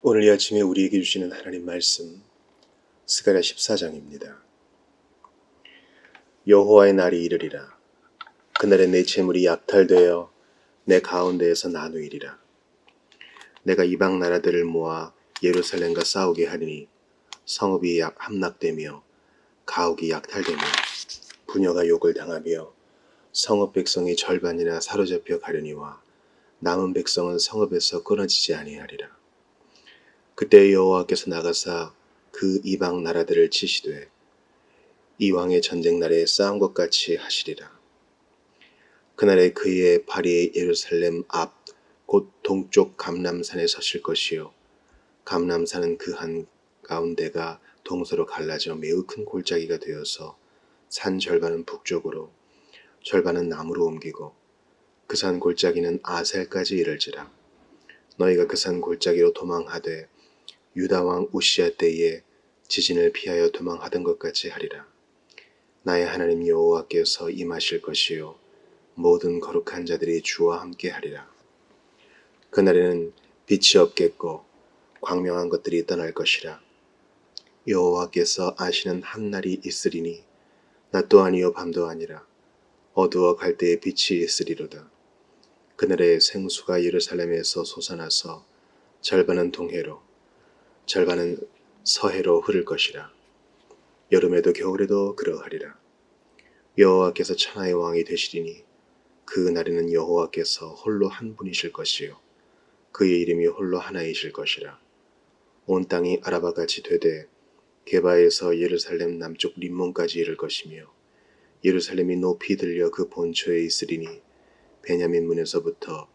오늘 이 아침에 우리에게 주시는 하나님 말씀 스가랴 14장입니다. 여호와의 날이 이르리라. 그날에 내 재물이 약탈되어 내 가운데에서 나누이리라. 내가 이방 나라들을 모아 예루살렘과 싸우게 하리니 성읍이 함락되며 가옥이 약탈되며 부녀가 욕을 당하며 성읍 백성이 절반이나 사로잡혀 가려니와 남은 백성은 성읍에서 끊어지지 아니하리라. 그때 여호와께서 나가사 그 이방 나라들을 치시되 이 왕의 전쟁 날에 싸운 것 같이 하시리라. 그날에 그의 발이 예루살렘 앞 곧 동쪽 감람산에 서실 것이요 감람산은 그 한 가운데가 동서로 갈라져 매우 큰 골짜기가 되어서 산 절반은 북쪽으로 절반은 남으로 옮기고 그 산 골짜기는 아셀까지 이를지라. 너희가 그 산 골짜기로 도망하되 유다 왕 우시야 때에 지진을 피하여 도망하던 것 같이 하리라. 나의 하나님 여호와께서 임하실 것이요 모든 거룩한 자들이 주와 함께 하리라. 그날에는 빛이 없겠고 광명한 것들이 떠날 것이라. 여호와께서 아시는 한 날이 있으리니 낮도 아니요 밤도 아니라 어두워 갈 때에 빛이 있으리로다. 그날에 생수가 예루살렘에서 솟아나서 절반은 동해로 절반은 서해로 흐를 것이라. 여름에도 겨울에도 그러하리라. 여호와께서 천하의 왕이 되시리니 그 날에는 여호와께서 홀로 한 분이실 것이요 그의 이름이 홀로 하나이실 것이라. 온 땅이 아라바같이 되되 게바에서 예루살렘 남쪽 림몬까지 이를 것이며 예루살렘이 높이 들려 그 본초에 있으리니 베냐민 문에서부터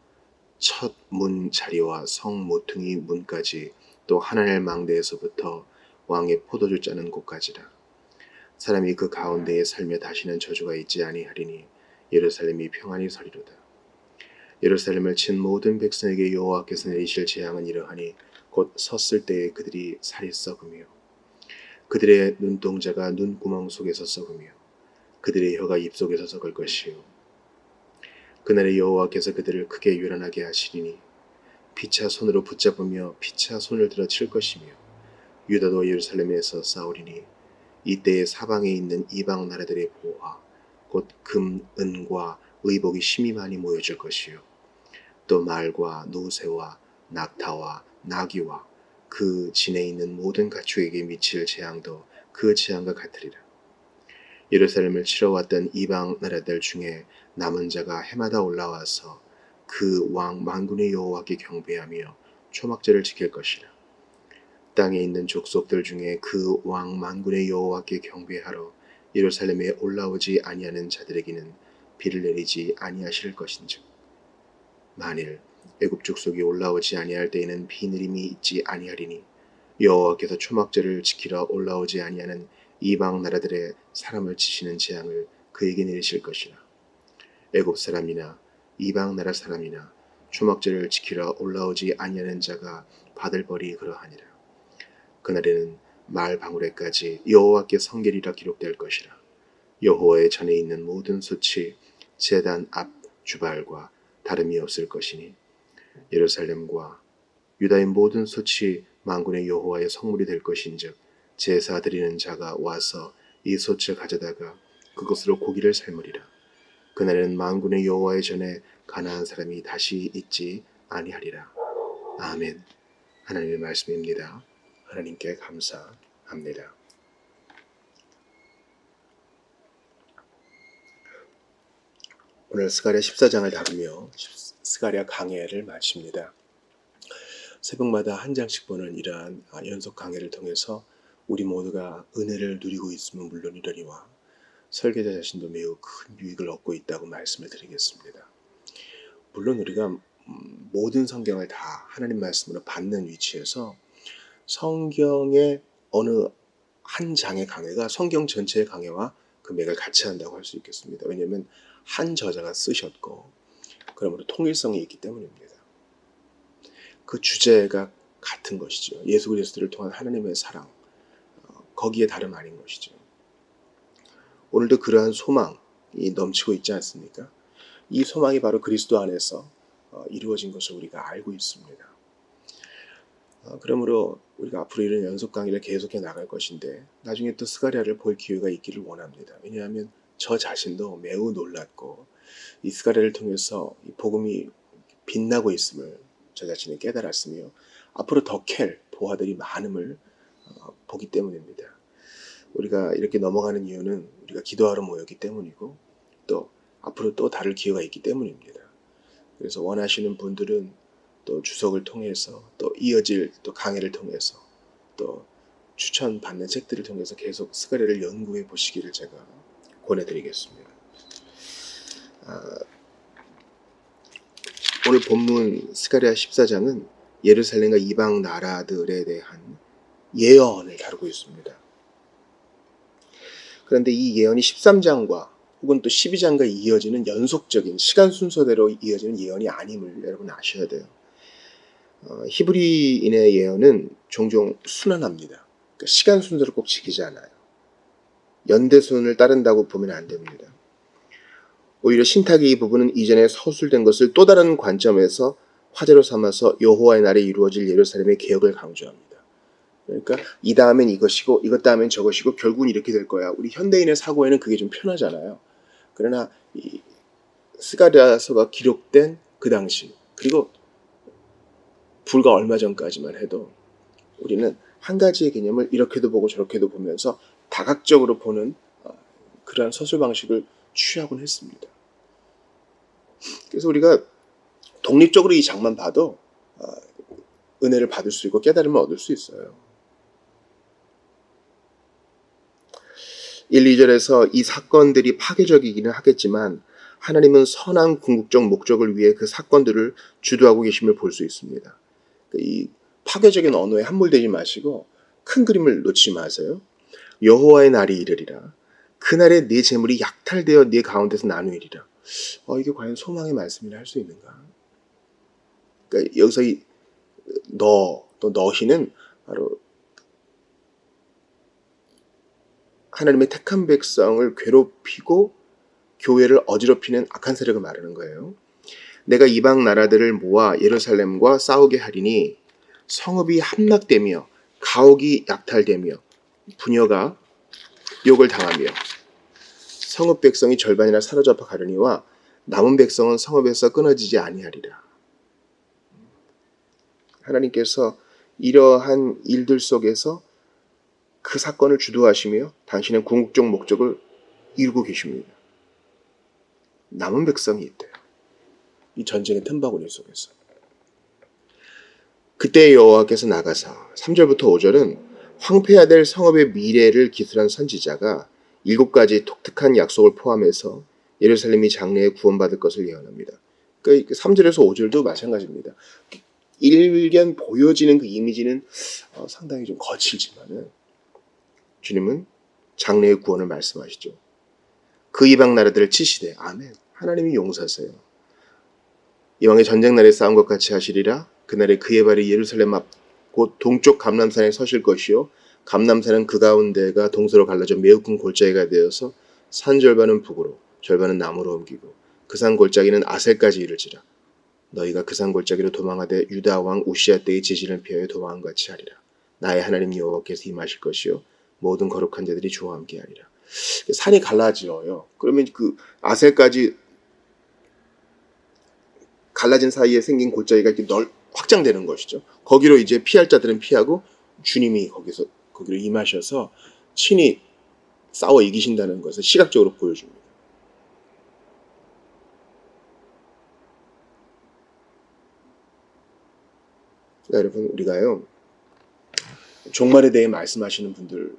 첫 문 자리와 성 모퉁이 문까지 또 하나넬 망대에서부터 왕의 포도주 짜는 곳까지라. 사람이 그 가운데에 살며 다시는 저주가 있지 아니하리니 예루살렘이 평안히 서리로다. 예루살렘을 친 모든 백성에게 여호와께서 내리실 재앙은 이러하니 곧 섰을 때에 그들이 살이 썩으며 그들의 눈동자가 눈구멍 속에서 썩으며 그들의 혀가 입속에서 썩을 것이요 그날에 여호와께서 그들을 크게 요란하게 하시리니 피차 손으로 붙잡으며 피차 손을 들어 칠 것이며 유다도 예루살렘에서 싸우리니 이때에 사방에 있는 이방 나라들의 보화 곧 금, 은과 의복이 심히 많이 모여질 것이요 또 말과 노새와 낙타와 나귀와 그 진에 있는 모든 가축에게 미칠 재앙도 그 재앙과 같으리라. 예루살렘을 치러 왔던 이방 나라들 중에 남은 자가 해마다 올라와서 그 왕 만군의 여호와께 경배하며 초막절을 지킬 것이라. 땅에 있는 족속들 중에 그 왕 만군의 여호와께 경배하러 예루살렘에 올라오지 아니하는 자들에게는 비를 내리지 아니하실 것인즉 만일 애굽 족속이 올라오지 아니할 때에는 비 내림이 있지 아니하리니 여호와께서 초막절을 지키러 올라오지 아니하는 이방 나라들의 사람을 치시는 재앙을 그에게 내리실 것이라. 애굽 사람이나 이방 나라 사람이나 초막절을 지키러 올라오지 아니하는 자가 받을 벌이 그러하니라. 그날에는 말 방울에까지 여호와께 성결이라 기록될 것이라. 여호와의 전에 있는 모든 숯이 제단 앞 주발과 다름이 없을 것이니 예루살렘과 유다의 모든 솥이 만군의 여호와의 성물이 될 것인즉 제사 드리는 자가 와서 이 솥을 가져다가 그것으로 고기를 삶으리라. 그날에는 만군의 여호와의 전에 가나안 사람이 다시 있지 아니하리라. 아멘. 하나님의 말씀입니다. 하나님께 감사합니다. 오늘 스가랴 14장을 다루며 스가랴 강해를 마칩니다. 새벽마다 한 장씩 보는 이러한 연속 강해를 통해서 우리 모두가 은혜를 누리고 있으면 물론이러니와 설계자 자신도 매우 큰 유익을 얻고 있다고 말씀을 드리겠습니다. 물론 우리가 모든 성경을 다 하나님 말씀으로 받는 위치에서 성경의 어느 한 장의 강해가 성경 전체의 강해와 그 맥을 같이 한다고 할 수 있겠습니다. 왜냐하면 한 저자가 쓰셨고 그러므로 통일성이 있기 때문입니다. 그 주제가 같은 것이죠. 예수 그리스도를 통한 하나님의 사랑, 거기에 다름 아닌 것이죠. 오늘도 그러한 소망이 넘치고 있지 않습니까? 이 소망이 바로 그리스도 안에서 이루어진 것을 우리가 알고 있습니다. 그러므로 우리가 앞으로 이런 연속 강의를 계속해 나갈 것인데 나중에 또 스가랴를 볼 기회가 있기를 원합니다. 왜냐하면 저 자신도 매우 놀랐고 이 스가랴를 통해서 이 복음이 빛나고 있음을 저 자신이 깨달았으며 앞으로 더 캘 보화들이 많음을 보기 때문입니다. 우리가 이렇게 넘어가는 이유는 우리가 기도하러 모였기 때문이고 또 앞으로 또 다를 기회가 있기 때문입니다. 그래서 원하시는 분들은 또 주석을 통해서 또 이어질 또 강의를 통해서 또 추천받는 책들을 통해서 계속 스가랴를 연구해 보시기를 제가 권해드리겠습니다. 오늘 본문 스가랴 14장은 예루살렘과 이방 나라들에 대한 예언을 다루고 있습니다. 그런데 이 예언이 13장과 혹은 또 12장과 이어지는 연속적인 시간 순서대로 이어지는 예언이 아님을 여러분 아셔야 돼요. 히브리인의 예언은 종종 순환합니다. 그러니까 시간 순서를 꼭 지키지 않아요. 연대순을 따른다고 보면 안 됩니다. 오히려 신탁의 이 부분은 이전에 서술된 것을 또 다른 관점에서 화제로 삼아서 여호와의 날에 이루어질 예루살렘의 개혁을 강조합니다. 그러니까 이 다음엔 이것이고 이것 다음엔 저것이고 결국은 이렇게 될 거야. 우리 현대인의 사고에는 그게 좀 편하잖아요. 그러나 이 스가랴서가 기록된 그 당시 그리고 불과 얼마 전까지만 해도 우리는 한 가지의 개념을 이렇게도 보고 저렇게도 보면서 다각적으로 보는 그러한 서술 방식을 취하곤 했습니다. 그래서 우리가 독립적으로 이 장만 봐도 은혜를 받을 수 있고 깨달음을 얻을 수 있어요. 1, 2절에서 이 사건들이 파괴적이기는 하겠지만 하나님은 선한 궁극적 목적을 위해 그 사건들을 주도하고 계심을 볼 수 있습니다. 이 파괴적인 언어에 함몰되지 마시고 큰 그림을 놓치지 마세요. 여호와의 날이 이르리라. 그날에 네 재물이 약탈되어 네 가운데서 나누이리라. 이게 과연 소망의 말씀이라 할 수 있는가? 그러니까 여기서 이 또 너희는 바로 하나님의 택한 백성을 괴롭히고 교회를 어지럽히는 악한 세력을 말하는 거예요. 내가 이방 나라들을 모아 예루살렘과 싸우게 하리니 성읍이 함락되며 가옥이 약탈되며 부녀가 욕을 당하며 성읍 백성이 절반이나 사로잡아 가려니와 남은 백성은 성읍에서 끊어지지 아니하리라. 하나님께서 이러한 일들 속에서 그 사건을 주도하시며 당신의 궁극적 목적을 이루고 계십니다. 남은 백성이 있대요. 이 전쟁의 틈바구니 속에서. 그때 여호와께서 나가사 3절부터 5절은 황폐해야 될 성읍의 미래를 기술한 선지자가 7가지 독특한 약속을 포함해서 예루살렘이 장래에 구원받을 것을 예언합니다. 그러니까 3절에서 5절도 마찬가지입니다. 일견 보여지는 그 이미지는 상당히 좀 거칠지만은 주님은 장래의 구원을 말씀하시죠. 그 이방 나라들을 치시되 아멘. 하나님이 용서하세요. 이왕의 전쟁 날에 싸운 것 같이 하시리라. 그날에 그의 발이 예루살렘 앞 곧 동쪽 감람산에 서실 것이요 감람산은 그 가운데가 동서로 갈라져 매우 큰 골짜기가 되어서 산 절반은 북으로 절반은 남으로 옮기고 그 산 골짜기는 아셀까지 이르지라. 너희가 그 산 골짜기로 도망하되 유다 왕 우시야 때의 지진을 피하여 도망한 같이 하리라. 나의 하나님 여호와께서 임하실 것이요 모든 거룩한 자들이 주와 함께 하리라. 산이 갈라져요. 그러면 그 아셀까지 갈라진 사이에 생긴 골짜기가 이렇게 확장되는 것이죠. 거기로 이제 피할 자들은 피하고 주님이 거기로 임하셔서 친히 싸워 이기신다는 것을 시각적으로 보여줍니다. 여러분 우리가요 종말에 대해 말씀하시는 분들을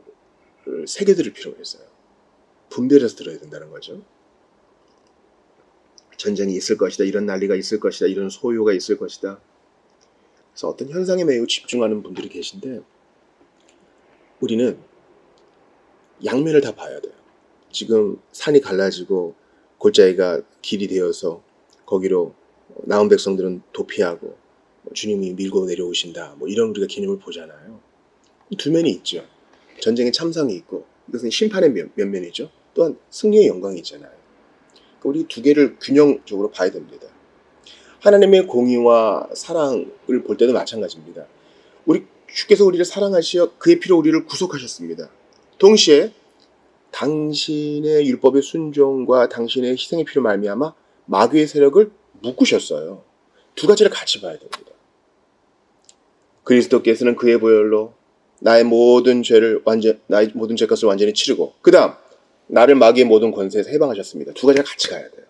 새겨들을 필요가 있어요. 분별해서 들어야 된다는 거죠. 전쟁이 있을 것이다. 이런 난리가 있을 것이다. 이런 소요가 있을 것이다. 그래서 어떤 현상에 매우 집중하는 분들이 계신데 우리는 양면을 다 봐야 돼요. 지금 산이 갈라지고 골짜기가 길이 되어서 거기로 나온 백성들은 도피하고 주님이 밀고 내려오신다. 이런 우리가 개념을 보잖아요. 두 면이 있죠. 전쟁의 참상이 있고 이것은 심판의 면면이죠. 또한 승리의 영광이 있잖아요. 그러니까 우리 두 개를 균형적으로 봐야 됩니다. 하나님의 공의와 사랑을 볼 때도 마찬가지입니다. 주께서 우리를 사랑하시어 그의 피로 우리를 구속하셨습니다. 동시에 당신의 율법의 순종과 당신의 희생의 피로 말미암아 마귀의 세력을 묶으셨어요. 두 가지를 같이 봐야 됩니다. 그리스도께서는 그의 보혈로 나의 모든 죄값을 완전히 치르고 그 다음 나를 마귀의 모든 권세에서 해방하셨습니다. 두 가지가 같이 가야 돼요.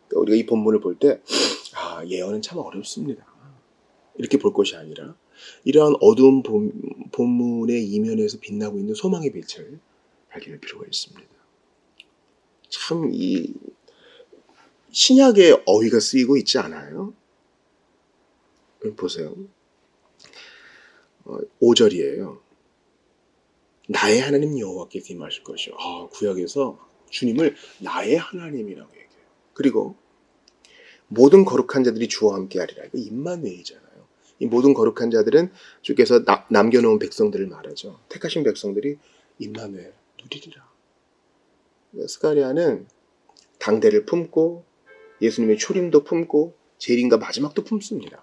그러니까 우리가 이 본문을 볼 때 예언은 참 어렵습니다. 이렇게 볼 것이 아니라 이러한 어두운 본문의 이면에서 빛나고 있는 소망의 빛을 발견할 필요가 있습니다. 참 이 신약의 어휘가 쓰이고 있지 않아요? 보세요. 5절이에요. 나의 하나님 여호와께서 임하실 것이요. 구약에서 주님을 나의 하나님이라고 얘기해요. 그리고 모든 거룩한 자들이 주와 함께 하리라. 이거 임마누엘이잖아요. 이 모든 거룩한 자들은 주께서 남겨놓은 백성들을 말하죠. 택하신 백성들이 임마누엘 누리리라. 스가랴는 당대를 품고 예수님의 초림도 품고 재림과 마지막도 품습니다.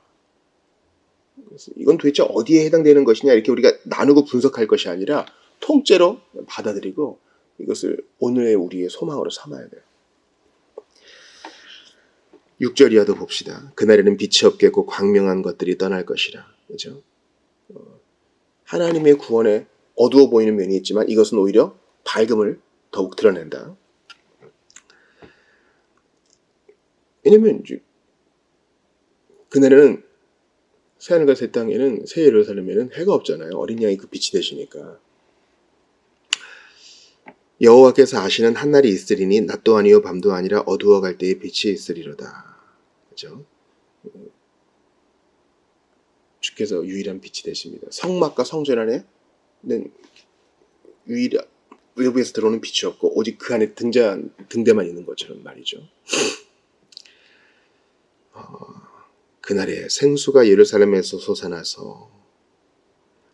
그래서 이건 도대체 어디에 해당되는 것이냐 이렇게 우리가 나누고 분석할 것이 아니라 통째로 받아들이고 이것을 오늘의 우리의 소망으로 삼아야 돼요. 6절 이하도 봅시다. 그날에는 빛이 없겠고 광명한 것들이 떠날 것이라. 그렇죠? 하나님의 구원에 어두워 보이는 면이 있지만 이것은 오히려 밝음을 더욱 드러낸다. 왜냐면 그날에는 새하늘과 새 땅에는 새 예루살렘에는 해가 없잖아요. 어린 양이 그 빛이 되시니까. 여호와께서 아시는 한날이 있으리니 낮도 아니요 밤도 아니라 어두워갈 때에 빛이 있으리로다. 그렇죠? 주께서 유일한 빛이 되십니다. 성막과 성전 안에는 외부에서 들어오는 빛이 없고 오직 그 안에 등대만 있는 것처럼 말이죠. 그날에 생수가 예루살렘에서 솟아나서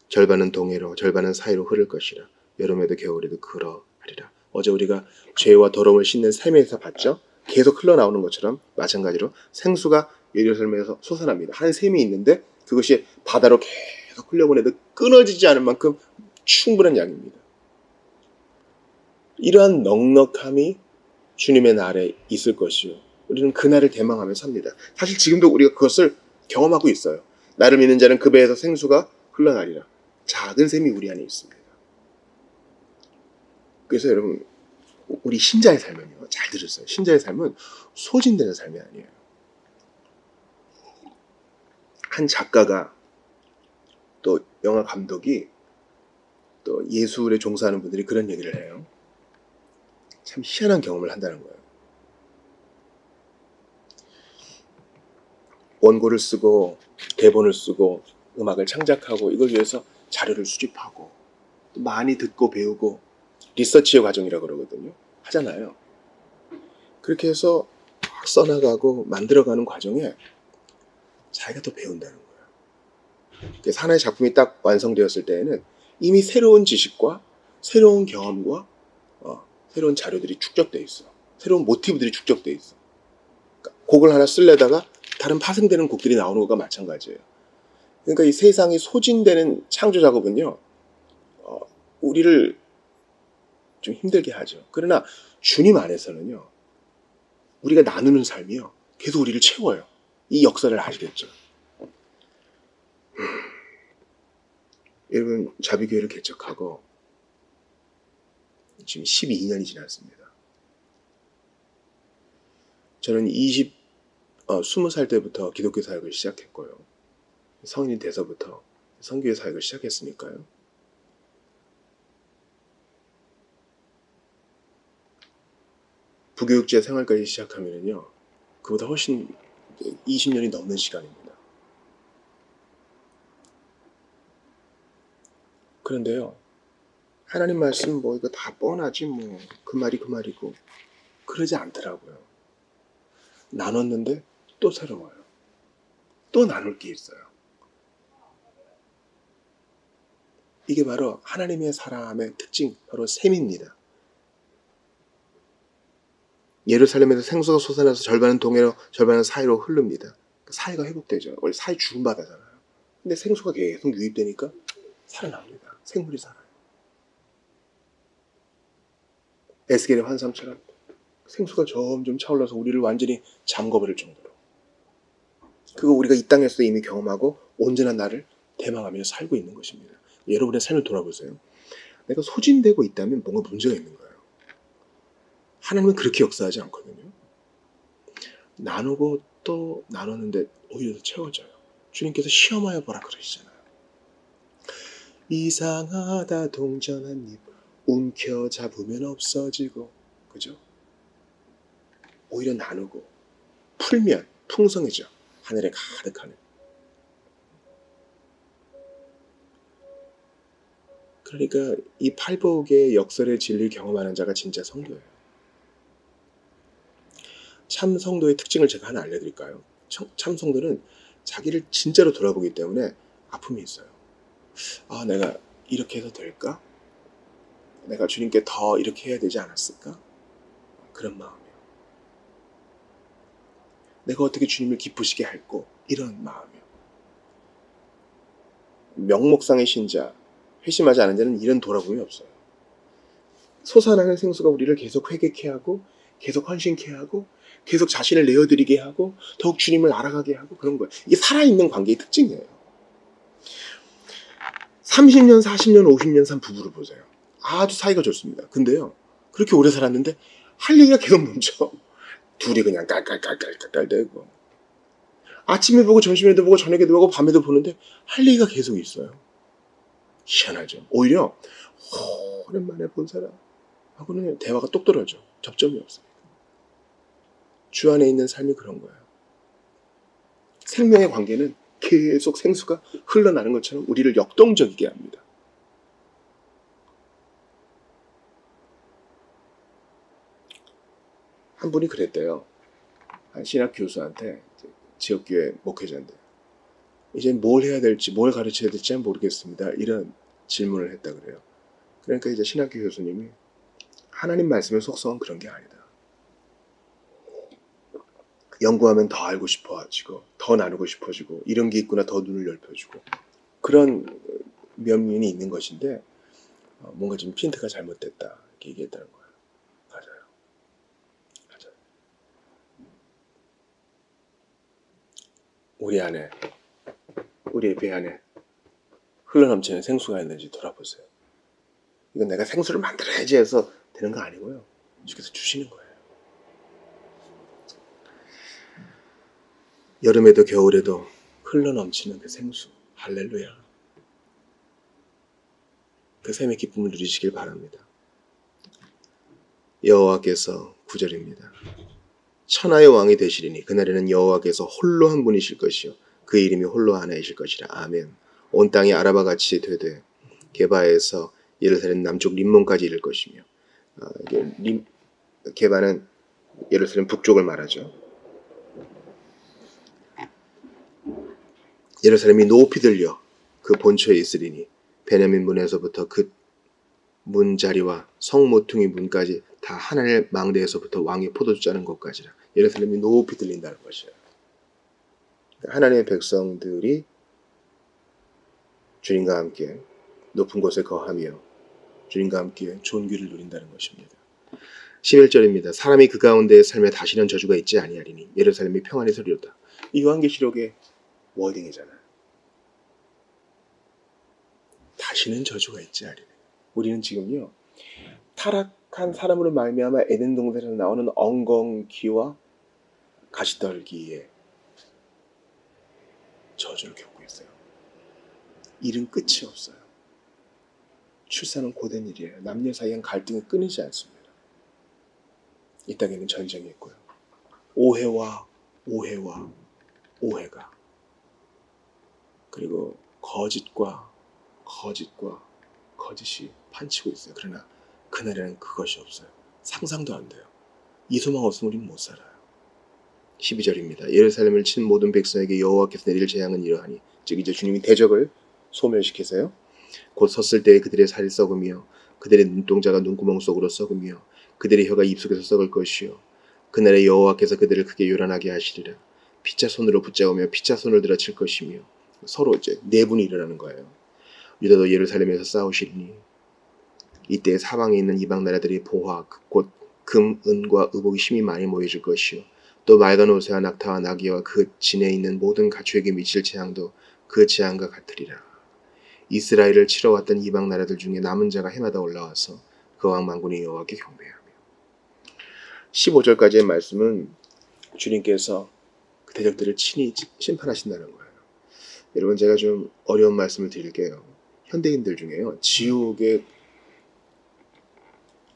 절반은 동해로 절반은 사이로 흐를 것이라. 여름에도 겨울에도 그러하리라. 어제 우리가 죄와 더러움을 씻는 셈에서 봤죠? 계속 흘러나오는 것처럼 마찬가지로 생수가 예루살렘에서 솟아납니다. 한 셈이 있는데 그것이 바다로 계속 흘려보내도 끊어지지 않을 만큼 충분한 양입니다. 이러한 넉넉함이 주님의 날에 있을 것이요. 우리는 그날을 대망하며 삽니다. 사실 지금도 우리가 그것을 경험하고 있어요. 나를 믿는 자는 그 배에서 생수가 흘러나리라. 작은 셈이 우리 안에 있습니다. 그래서 여러분 우리 신자의 삶은요. 잘 들으세요. 신자의 삶은 소진되는 삶이 아니에요. 한 작가가 또 영화 감독이 또 예술에 종사하는 분들이 그런 얘기를 해요. 참 희한한 경험을 한다는 거예요. 원고를 쓰고 대본을 쓰고 음악을 창작하고 이걸 위해서 자료를 수집하고 많이 듣고 배우고 리서치의 과정이라고 그러거든요. 하잖아요. 그렇게 해서 막 써나가고 만들어가는 과정에 자기가 더 배운다는 거예요. 그래서 하나의 작품이 딱 완성되었을 때에는 이미 새로운 지식과 새로운 경험과 새로운 자료들이 축적돼 있어. 새로운 모티브들이 축적돼 있어. 그러니까 곡을 하나 쓰려다가 다른 파생되는 곡들이 나오는 것과 마찬가지예요. 그러니까 이 세상이 소진되는 창조 작업은요, 우리를 좀 힘들게 하죠. 그러나 주님 안에서는요, 우리가 나누는 삶이요, 계속 우리를 채워요. 이 역사를 아시겠죠? 여러분, 자비교회를 개척하고 지금 12년이 지났습니다. 저는 20살 때부터 기독교 사역을 시작했고요. 성인이 돼서부터 선교회 사역을 시작했으니까요. 부교육제 생활까지 시작하면요, 그보다 훨씬 20년이 넘는 시간입니다. 그런데요, 하나님 말씀 이거 다 뻔하지 그 말이 그 말이고 그러지 않더라고요. 나눴는데 또 새로워요. 또 나눌 게 있어요. 이게 바로 하나님의 사람의 특징, 바로 셈입니다. 예루살렘에서 생수가 솟아나서 절반은 동해로 절반은 사이로 흐릅니다. 사이가 회복되죠. 원래 사이 죽음 바다잖아요. 근데 생수가 계속 유입되니까 살아납니다. 생물이 살아요. 에스겔의 환상처럼 생수가 점점 차올라서 우리를 완전히 잠궈버릴 정도로. 그거 우리가 이 땅에서 이미 경험하고 온전한 나를 대망하며 살고 있는 것입니다. 여러분의 삶을 돌아보세요. 내가 소진되고 있다면 뭔가 문제가 있는 거예요. 하나님은 그렇게 역사하지 않거든요. 나누고 또 나눴는데 오히려 더 채워져요. 주님께서 시험하여 보라 그러시잖아요. 이상하다 동전 한 입 움켜잡으면 없어지고, 그죠? 오히려 나누고 풀면 풍성해져. 하늘에 가득하네. 그러니까 이 팔복의 역설의 진리를 경험하는 자가 진짜 성도예요. 참 성도의 특징을 제가 하나 알려드릴까요? 참 성도는 자기를 진짜로 돌아보기 때문에 아픔이 있어요. 아, 내가 이렇게 해서 될까? 내가 주님께 더 이렇게 해야 되지 않았을까? 그런 마음이에요. 내가 어떻게 주님을 기쁘시게 할꼬? 이런 마음이에요. 명목상의 신자, 회심하지 않은 자는 이런 돌아봄이 없어요. 솟아나는 생수가 우리를 계속 회개케 하고, 계속 헌신케 하고, 계속 자신을 내어드리게 하고, 더욱 주님을 알아가게 하고, 그런 거예요. 이게 살아있는 관계의 특징이에요. 30년, 40년, 50년 산 부부를 보세요. 아주 사이가 좋습니다. 근데요, 그렇게 오래 살았는데 할 얘기가 계속 멈춰. 둘이 그냥 깔깔깔깔깔대고, 아침에 보고 점심에도 보고 저녁에도 보고 밤에도 보는데 할 얘기가 계속 있어요. 희한하죠. 오히려 오랜만에 본 사람하고는 대화가 똑 떨어져. 접점이 없어요. 주 안에 있는 삶이 그런 거예요. 생명의 관계는 계속 생수가 흘러나는 것처럼 우리를 역동적이게 합니다. 한 분이 그랬대요. 한 신학 교수한테, 지역교회 목회자인데, 이제 뭘 해야 될지, 뭘 가르쳐야 될지 모르겠습니다. 이런 질문을 했다 그래요. 그러니까 이제 신학교 교수님이 하나님 말씀의 속성은 그런 게 아니다. 연구하면 더 알고 싶어지고, 더 나누고 싶어지고, 이런 게 있구나 더 눈을 넓혀주고, 그런 면면이 있는 것인데, 뭔가 좀 핀트가 잘못됐다 이렇게 얘기했다는 거예요. 맞아요. 맞아요. 우리 안에, 우리의 배 안에 흘러넘치는 생수가 있는지 돌아보세요. 이건 내가 생수를 만들어야지 해서 되는 거 아니고요. 주께서 주시는 거예요. 여름에도 겨울에도 흘러넘치는 그 생수. 할렐루야. 그 샘의 기쁨을 누리시길 바랍니다. 여호와께서 9절입니다. 천하의 왕이 되시리니 그날에는 여호와께서 홀로 한 분이실 것이요 그 이름이 홀로 하나이실 것이라. 아멘. 온 땅이 아라바 같이 되되 게바에서 예루살렘 남쪽 림몬까지 이를 것이며, 게바는 예루살렘 북쪽을 말하죠. 예루살렘이 높이 들려 그 본처에 있으리니 베냐민 문에서부터 그 문자리와 성모퉁이 문까지 다 하나님의 망대에서부터 왕의 포도주 짜는 곳까지라. 예루살렘이 높이 들린다는 것이에요. 하나님의 백성들이 주님과 함께 높은 곳에 거하며 주님과 함께 좋은 길을 누린다는 것입니다. 11절입니다. 사람이 그 가운데에 살며 다시는 저주가 있지 아니하리니 예루살렘이 평안히 서리로다. 이 요한계시록의 워딩이잖아요. 다시는 저주가 있지 아니하리니. 우리는 지금요, 타락한 사람으로 말미암아 에덴 동산에서 나오는 엉겅퀴와 가시떨기의 저주를 겪고 있어요. 일은 끝이 없어요. 출산은 고된 일이에요. 남녀 사이엔 갈등이 끊이지 않습니다. 이 땅에는 전쟁이 있고요. 오해와 오해가, 그리고 거짓과 거짓이 판치고 있어요. 그러나 그날에는 그것이 없어요. 상상도 안 돼요. 이 소망 없으면 우리는 못 살아요. 12절입니다. 예루살렘을 친 모든 백성에게 여호와께서 내릴 재앙은 이러하니, 즉 이제 주님이 대적을 소멸시키세요. 곧 섰을 때에 그들의 살이 썩으며 그들의 눈동자가 눈구멍 속으로 썩으며 그들의 혀가 입속에서 썩을 것이요 그날에 여호와께서 그들을 크게 요란하게 하시리라. 피차 손으로 붙잡으며 피차 손을 들어 칠 것이며 서로 이제 내분이 일어나는 거예요. 유다도 예루살렘에서 싸우시리니 이때 사방에 있는 이방 나라들이 보화 곧 금, 은과 의복이 심히 많이 모여질 것이요 또 맑은 옷과 낙타와 나귀와 그 진에 있는 모든 가축에게 미칠 재앙도 그 재앙과 같으리라. 이스라엘을 치러 왔던 이방 나라들 중에 남은 자가 해마다 올라와서 그 왕 만군의 여호와께 경배하며 15절까지의 말씀은 주님께서 그 대적들을 친히 심판하신다는 거예요. 여러분 제가 좀 어려운 말씀을 드릴게요. 현대인들 중에요. 지옥의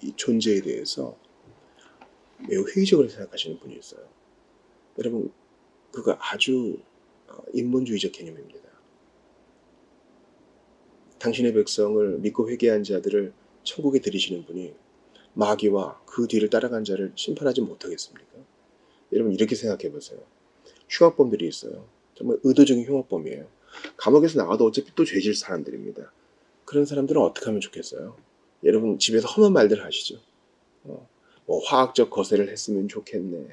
이 존재에 대해서 매우 회의적으로 생각하시는 분이 있어요. 여러분 그거 아주 인본주의적 개념입니다. 당신의 백성을 믿고 회개한 자들을 천국에 들이시는 분이 마귀와 그 뒤를 따라간 자를 심판하지 못하겠습니까? 여러분 이렇게 생각해 보세요. 흉악범들이 있어요. 정말 의도적인 흉악범이에요. 감옥에서 나와도 어차피 또 죄질 사람들입니다. 그런 사람들은 어떻게 하면 좋겠어요? 여러분 집에서 험한 말들 하시죠. 뭐 화학적 거세를 했으면 좋겠네.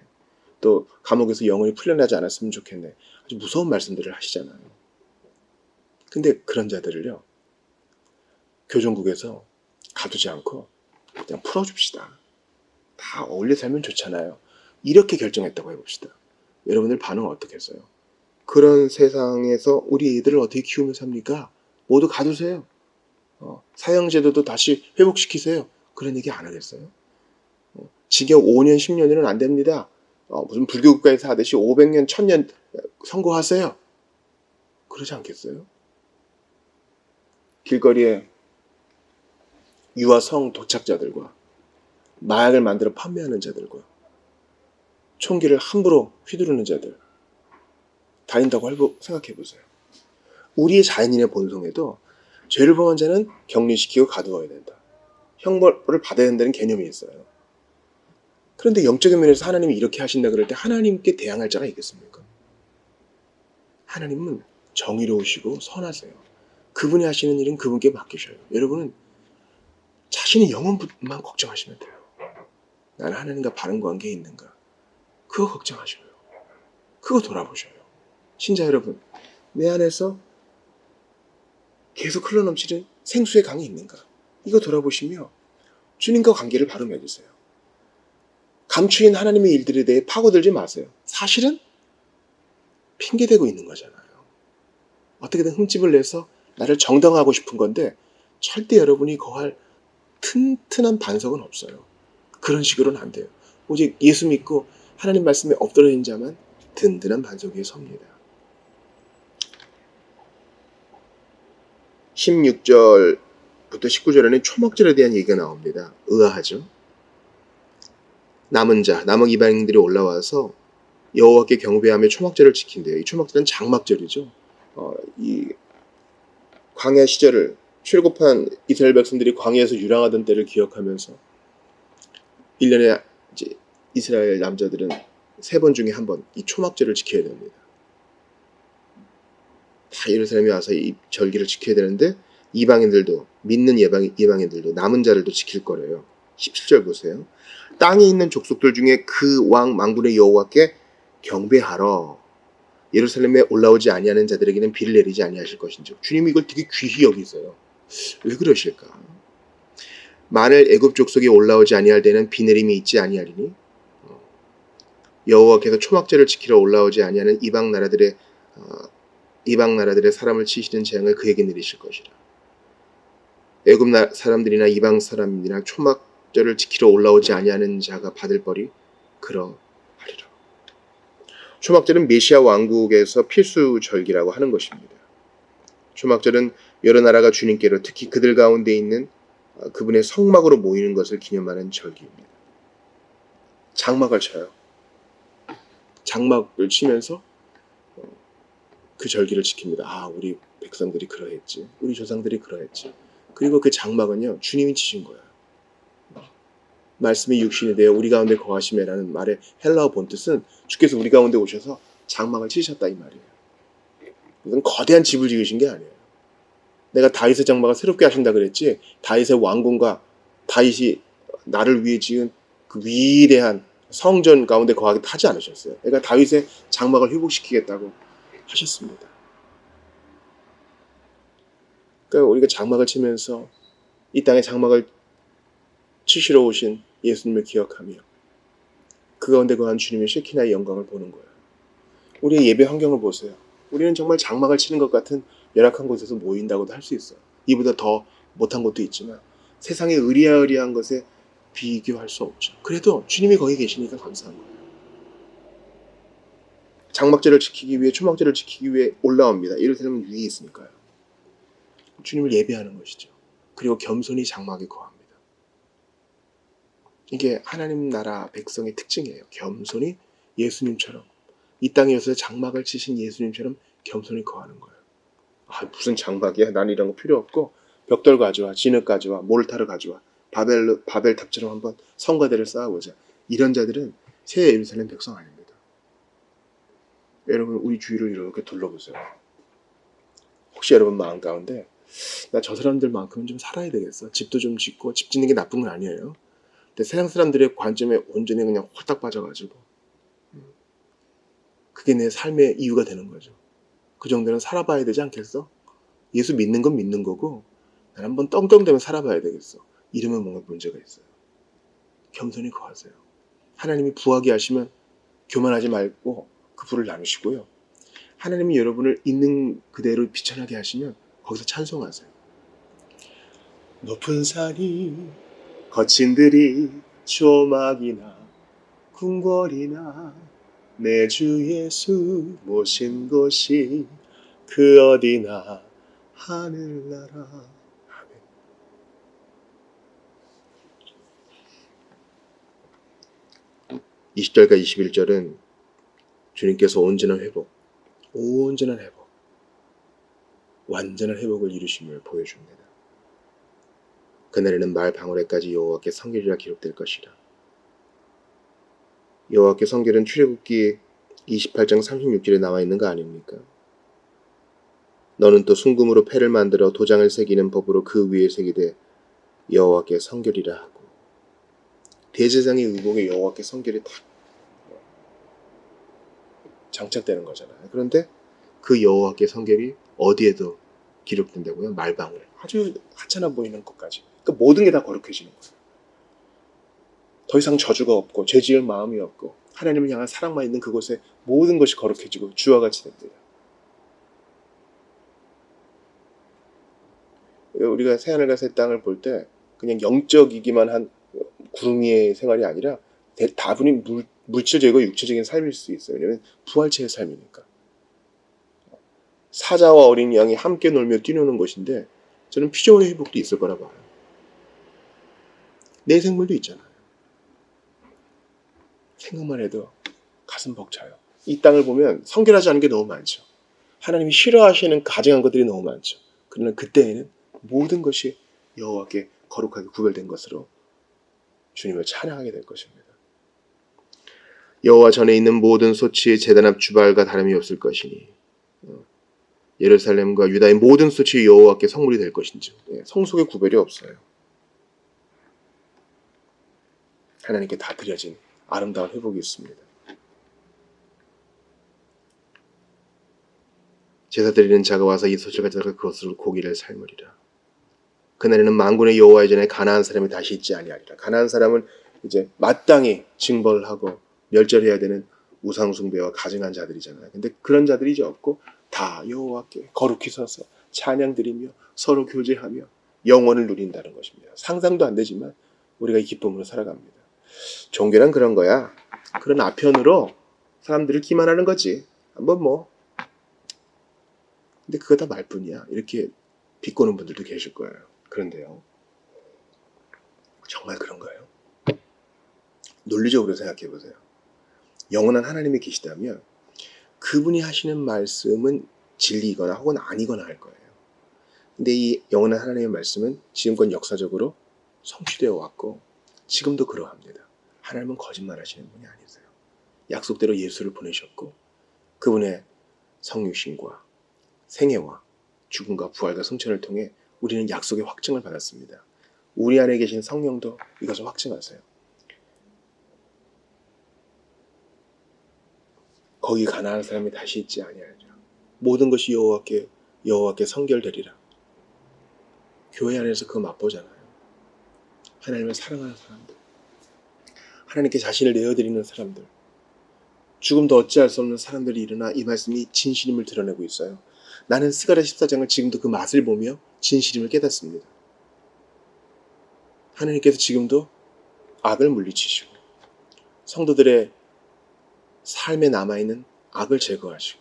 또 감옥에서 영혼이 풀려나지 않았으면 좋겠네. 아주 무서운 말씀들을 하시잖아요. 근데 그런 자들을요. 교정국에서 가두지 않고 그냥 풀어줍시다. 다 어울려 살면 좋잖아요. 이렇게 결정했다고 해봅시다. 여러분들 반응은 어떻겠어요? 그런 세상에서 우리 애들을 어떻게 키우며 삽니까? 모두 가두세요. 사형제도도 다시 회복시키세요. 그런 얘기 안 하겠어요? 징역 5년, 10년이면 안 됩니다. 무슨 불교국가에서 하듯이 500년, 1000년 선고하세요. 그러지 않겠어요? 길거리에 유아 성 도착자들과 마약을 만들어 판매하는 자들과 총기를 함부로 휘두르는 자들 다닌다고 생각해 보세요. 우리의 자연인의 본성에도 죄를 범한 자는 격리시키고 가두어야 된다. 형벌을 받아야 된다는 개념이 있어요. 그런데 영적인 면에서 하나님이 이렇게 하신다 그럴 때 하나님께 대항할 자가 있겠습니까? 하나님은 정의로우시고 선하세요. 그분이 하시는 일은 그분께 맡기셔요. 여러분은 자신의 영혼만 걱정하시면 돼요. 나는 하나님과 바른 관계에 있는가? 그거 걱정하셔요. 그거 돌아보셔요. 신자 여러분, 내 안에서 계속 흘러넘치는 생수의 강이 있는가? 이거 돌아보시며 주님과 관계를 바로 맺으세요. 감추인 하나님의 일들에 대해 파고들지 마세요. 사실은 핑계대고 있는 거잖아요. 어떻게든 흠집을 내서 나를 정당화하고 싶은 건데 절대 여러분이 거할 튼튼한 반석은 없어요. 그런 식으로는 안 돼요. 오직 예수 믿고 하나님 말씀에 엎드려진 자만 든든한 반석 위에 섭니다. 16절부터 19절에는 초막절에 대한 얘기가 나옵니다. 의아하죠? 남은 이방인들이 올라와서 여호와께 경배하며 초막절을 지킨대요. 이 초막절은 장막절이죠. 이 광야 시절을 출애굽한 이스라엘 백성들이 광야에서 유랑하던 때를 기억하면서 1년에 이제 이스라엘 남자들은 3번 중에 1번 이 초막절을 지켜야 됩니다. 다 예루살렘에 와서 이 절기를 지켜야 되는데 이방인들도 믿는 이방인들도 남은 자들도 지킬 거래요. 17절 보세요. 땅에 있는 족속들 중에 그 왕 만군의 여호와께 경배하러 예루살렘에 올라오지 아니하는 자들에게는 비를 내리지 아니하실 것인지. 주님이 이걸 되게 귀히 여기세요. 왜 그러실까? 만일 애굽 족속이 올라오지 아니할 때는 비 내림이 있지 아니하리니 여호와께서 초막절을 지키러 올라오지 아니하는 이방 나라들의 사람을 치시는 재앙을 그에게 내리실 것이라. 애굽 사람들이나 이방 사람이나 초막절을 지키러 올라오지 아니하는 자가 받을 벌이 그러하리라. 초막절은 메시아 왕국에서 필수 절기라고 하는 것입니다. 초막절은 여러 나라가 주님께로 특히 그들 가운데 있는 그분의 성막으로 모이는 것을 기념하는 절기입니다. 장막을 쳐요. 장막을 치면서 그 절기를 지킵니다. 우리 백성들이 그러했지. 우리 조상들이 그러했지. 그리고 그 장막은요. 주님이 치신 거예요. 말씀이 육신이 되어 우리 가운데 거하시매라는 말의 헬라어 본뜻은 주께서 우리 가운데 오셔서 장막을 치셨다 이 말이에요. 이건 거대한 집을 지으신 게 아니에요. 내가 다윗의 장막을 새롭게 하신다 그랬지 다윗의 왕궁과 다윗이 나를 위해 지은 그 위대한 성전 가운데 거하게 하지 않으셨어요. 내가 다윗의 장막을 회복시키겠다고 하셨습니다. 그러니까 우리가 장막을 치면서 이 땅에 장막을 치시러 오신 예수님을 기억하며 그 가운데 거한 주님의 쉐키나의 영광을 보는 거예요. 우리의 예배 환경을 보세요. 우리는 정말 장막을 치는 것 같은 열악한 곳에서 모인다고도 할 수 있어요. 이보다 더 못한 곳도 있지만 세상의 의리한 것에 비교할 수 없죠. 그래도 주님이 거기 계시니까 감사한 거예요. 장막제를 지키기 위해, 초막제를 지키기 위해 올라옵니다. 예루살렘은 위에 있으니까요. 주님을 예배하는 것이죠. 그리고 겸손히 장막에 거합니다. 이게 하나님 나라 백성의 특징이에요. 겸손히 예수님처럼, 이 땅에 오셔서 장막을 치신 예수님처럼 겸손히 거하는 거예요. 아, 무슨 장막이야? 난 이런 거 필요 없고 벽돌 가져와, 진흙 가져와, 모르타르 가져와, 바벨탑처럼 한번 성가대를 쌓아보자. 이런 자들은 새 예루살렘 백성 아닙니다. 여러분, 우리 주위를 이렇게 둘러보세요. 혹시 여러분 마음 가운데 나 저 사람들만큼은 좀 살아야 되겠어. 집도 좀 짓고, 집 짓는 게 나쁜 건 아니에요. 근데 세상 사람들의 관점에 온전히 그냥 홀딱 빠져가지고 그게 내 삶의 이유가 되는 거죠. 그 정도는 살아봐야 되지 않겠어? 예수 믿는 건 믿는 거고 난 한번 떵떵대면 살아봐야 되겠어. 이러면 뭔가 문제가 있어요. 겸손히 거하세요. 하나님이 부하게 하시면 교만하지 말고 그 부를 나누시고요. 하나님이 여러분을 있는 그대로 비천하게 하시면 거기서 찬송하세요. 높은 산이 거친 들이 조막이나 궁궐이나 내 주 예수 모신 곳이 그 어디나 하늘나라. 아멘. 20절과 21절은 주님께서 온전한 회복, 완전한 회복을 이루심을 보여줍니다. 그날에는 말 방울에까지 여호와께 성결이라 기록될 것이라. 여호와께 성결은 출애굽기 28장 36절에 나와 있는 거 아닙니까? 너는 또 순금으로 패를 만들어 도장을 새기는 법으로 그 위에 새기되 여호와께 성결이라 하고. 대제사장의 의복에 여호와께 성결이 딱 장착되는 거잖아요. 그런데 그 여호와께 성결이 어디에도 기록된다고요? 말방울. 아주 하찮아 보이는 것까지. 그러니까 모든 게 다 거룩해지는 거예요. 더 이상 저주가 없고 죄 지을 마음이 없고 하나님을 향한 사랑만 있는 그곳에 모든 것이 거룩해지고 주와 같이 됩니다. 우리가 새하늘과 새 땅을 볼 때 그냥 영적이기만 한 구름 위의 생활이 아니라 다분히 물질적이고 육체적인 삶일 수 있어요. 왜냐하면 부활체의 삶이니까. 사자와 어린 양이 함께 놀며 뛰노는 곳인데 저는 피조물의 회복도 있을 거라 봐요. 내 생물도 있잖아요. 생각만 해도 가슴 벅차요. 이 땅을 보면 성결하지 않은 게 너무 많죠. 하나님이 싫어하시는 가증한 것들이 너무 많죠. 그러나 그때에는 모든 것이 여호와께 거룩하게 구별된 것으로 주님을 찬양하게 될 것입니다. 여호와 전에 있는 모든 소치의 제단 앞 주발과 다름이 없을 것이니 예루살렘과 유다의 모든 소치 여호와께 성물이 될 것인지. 성속의 구별이 없어요. 하나님께 다 드려진 아름다운 회복이 있습니다. 제사 드리는 자가 와서 이 소치를 가져다가 그것으로 고기를 삶으리라. 그날에는 만군의 여호와의 전에 가나안 사람이 다시 있지 아니하리라. 가나안 사람은 이제 마땅히 징벌을 하고 멸절해야 되는 우상숭배와 가증한 자들이잖아요. 근데 그런 자들이 이제 없고 다 여호와께 거룩히 서서 찬양드리며 서로 교제하며 영원을 누린다는 것입니다. 상상도 안 되지만 우리가 이 기쁨으로 살아갑니다. 종교란 그런 거야. 그런 아편으로 사람들을 기만하는 거지. 한번 뭐. 근데 그거 다 말뿐이야. 이렇게 비꼬는 분들도 계실 거예요. 그런데요. 정말 그런가요? 논리적으로 생각해 보세요. 영원한 하나님이 계시다면 그분이 하시는 말씀은 진리이거나 혹은 아니거나 할 거예요. 근데 이 영원한 하나님의 말씀은 지금껏 역사적으로 성취되어 왔고 지금도 그러합니다. 하나님은 거짓말하시는 분이 아니세요. 약속대로 예수를 보내셨고 그분의 성육신과 생애와 죽음과 부활과 승천을 통해 우리는 약속의 확증을 받았습니다. 우리 안에 계신 성령도 이것을 확증하세요. 거기 가나안 사람이 다시 있지 아니하리라. 모든 것이 여호와께 성결되리라. 교회 안에서 그거 맛보잖아요. 하나님을 사랑하는 사람들, 하나님께 자신을 내어드리는 사람들, 죽음도 어찌할 수 없는 사람들이 일어나 이 말씀이 진실임을 드러내고 있어요. 나는 스가랴 14장을 지금도 그 맛을 보며 진실임을 깨닫습니다. 하나님께서 지금도 악을 물리치시고 성도들의 삶에 남아있는 악을 제거하시고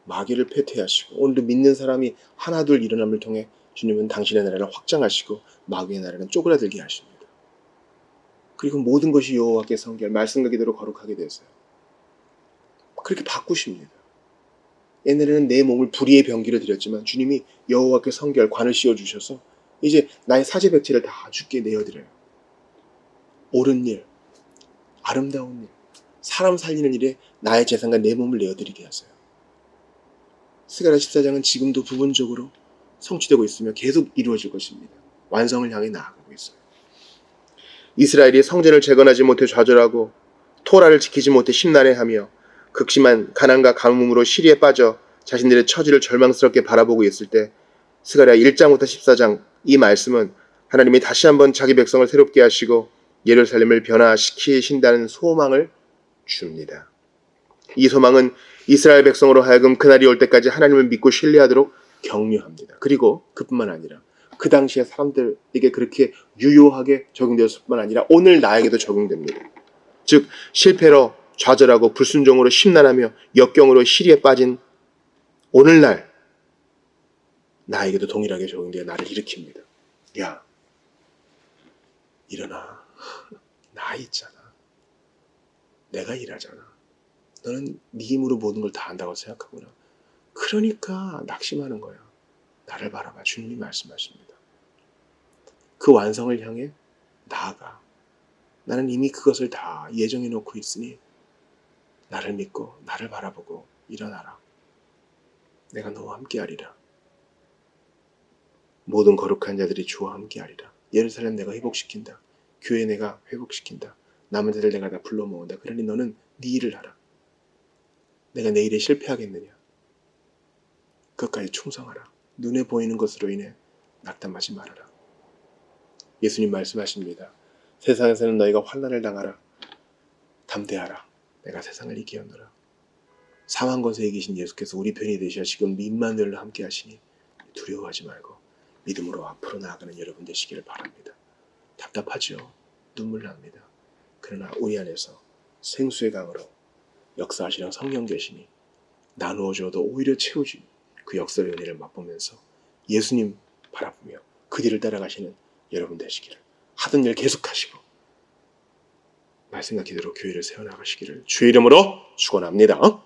마귀를 패퇴하시고 오늘도 믿는 사람이 하나둘 일어남을 통해 주님은 당신의 나라를 확장하시고 마귀의 나라는 쪼그라들게 하십니다. 그리고 모든 것이 여호와께 성결, 말씀과 기도로 거룩하게 되세요. 그렇게 바꾸십니다. 옛날에는 내 몸을 불의의 병기로 드렸지만 주님이 여호와께 성결, 관을 씌워주셔서 이제 나의 사제백체를 다 주께 내어드려요. 옳은 일, 아름다운 일, 사람 살리는 일에 나의 재산과 내 몸을 내어드리게 하세요. 스가랴 14장은 지금도 부분적으로 성취되고 있으며 계속 이루어질 것입니다. 완성을 향해 나아가고 있어요. 이스라엘이 성전을 재건하지 못해 좌절하고 토라를 지키지 못해 심란해하며 극심한 가난과 가뭄으로 시리에 빠져 자신들의 처지를 절망스럽게 바라보고 있을 때 스가랴 1장부터 14장 이 말씀은 하나님이 다시 한번 자기 백성을 새롭게 하시고 예루살렘을 변화시키신다는 소망을 줍니다. 이 소망은 이스라엘 백성으로 하여금 그날이 올 때까지 하나님을 믿고 신뢰하도록 격려합니다. 그리고 그뿐만 아니라 그 당시에 사람들에게 그렇게 유효하게 적용되었을 뿐만 아니라 오늘 나에게도 적용됩니다. 즉 실패로 좌절하고 불순종으로 심란하며 역경으로 시리에 빠진 오늘날 나에게도 동일하게 적용되어 나를 일으킵니다. 야, 일어나. 나 있잖아. 내가 일하잖아. 너는 네 힘으로 모든 걸 다 한다고 생각하구나. 그러니까 낙심하는 거야. 나를 바라봐. 주님이 말씀하십니다. 그 완성을 향해 나아가. 나는 이미 그것을 다 예정해 놓고 있으니 나를 믿고 나를 바라보고 일어나라. 내가 너와 함께하리라. 모든 거룩한 자들이 주와 함께하리라. 예루살렘 내가 회복시킨다. 교회 내가 회복시킨다. 남은 자들 내가 다 불러 모은다. 그러니 너는 네 일을 하라. 내가 내 일에 실패하겠느냐. 끝까지 충성하라. 눈에 보이는 것으로 인해 낙담하지 말아라. 예수님 말씀하십니다. 세상에서는 너희가 환난을 당하라. 담대하라. 내가 세상을 이기었노라. 사망 권세에 이기신 예수께서 우리 편이 되셔 지금 임마누엘과 함께 하시니 두려워하지 말고 믿음으로 앞으로 나아가는 여러분 되시기를 바랍니다. 답답하죠. 눈물 납니다. 그러나 우리 안에서 생수의 강으로 역사하시는 성령 계시니 나누어 줘도 오히려 채우지 그 역사의 은혜를 맛보면서 예수님 바라보며 그 뒤를 따라가시는 여러분 되시기를 하던 일 계속하시고 말씀과 기도로 교회를 세워나가시기를 주의 이름으로 축원합니다.